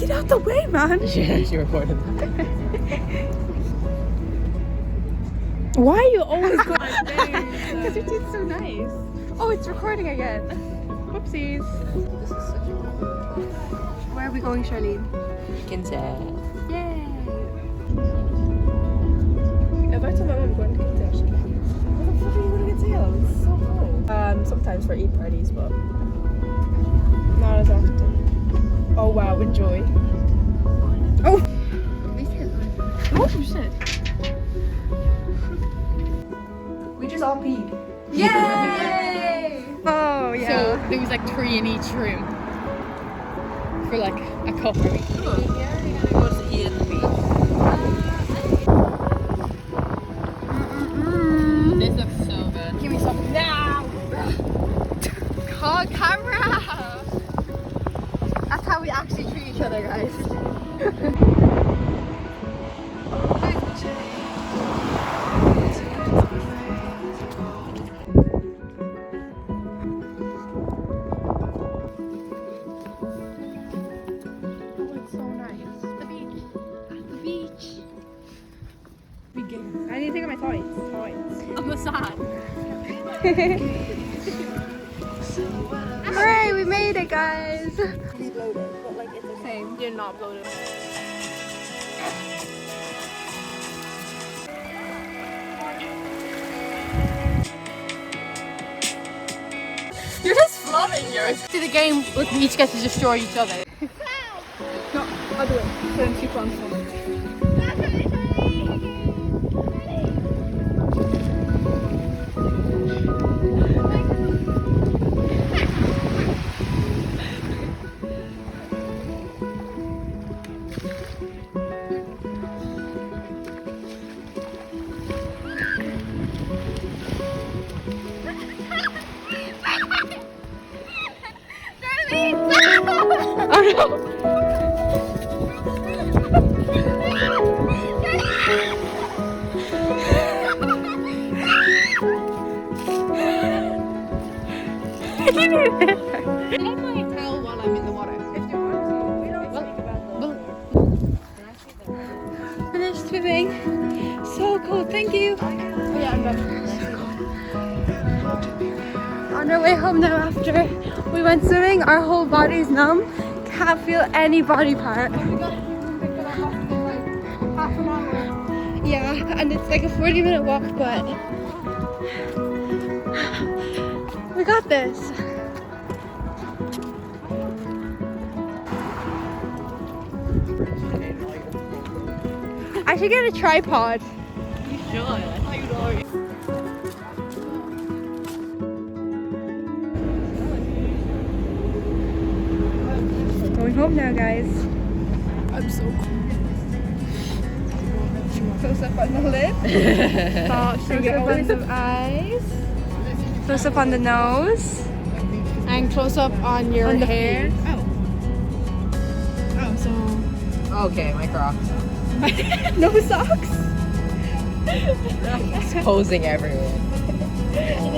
Get out the way, man. Yeah, she recorded that. Why are you always going? Because your teeth's so nice. Oh, it's recording again. Whoopsies. Where are we going, Xharliene? Kinsey. Yay! If I told my mom I'm going to Kinsey, she'd be like, what the fuck are you going to Kinsey? It's so cool. Sometimes for Eid parties, but not as often. Oh wow, enjoy. Oh! Oh shit. We just all peed. Yay! Oh yeah. So there was like 3 in each room for like a couple. We're gonna go to eat at the beach. This looks so good. Give me some now. Call camera. That's how we actually treat each other, guys. I need to take out my toys. A massage. Hooray, we made it, guys. But like it's the same. You're not bloated. You're just flooding yours. To the game, we each get to destroy each other. No, I'll do it. So then 2 pounds. Oh no! I don't mind towel while I'm in the water. If you want to, we don't speak about the Finished swimming. So cool, thank you. Oh yeah, I'm done. On our way home now after we went swimming, our whole body's numb. Can't feel any body part. We got picked it up after like half an hour. Yeah, and it's like a 40-minute walk, but we got this. I should get a tripod. You should. I thought you'd already. Going home now, guys. I'm so cool. Close up on the lip. Close up on some eyes. Close up on the nose. And close up on your hair. face. Oh, so Okay, my Crocs. No socks. Exposing everyone.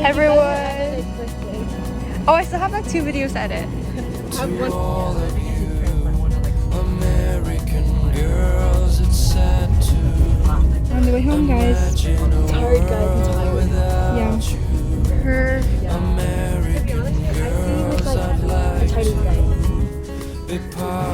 Everyone. Oh, I still have like 2 videos to edit. American girls, it's sad to On the way home, guys. tired, guys. I'm tired. Yeah. American girls, I'd like Chinese guys. to be part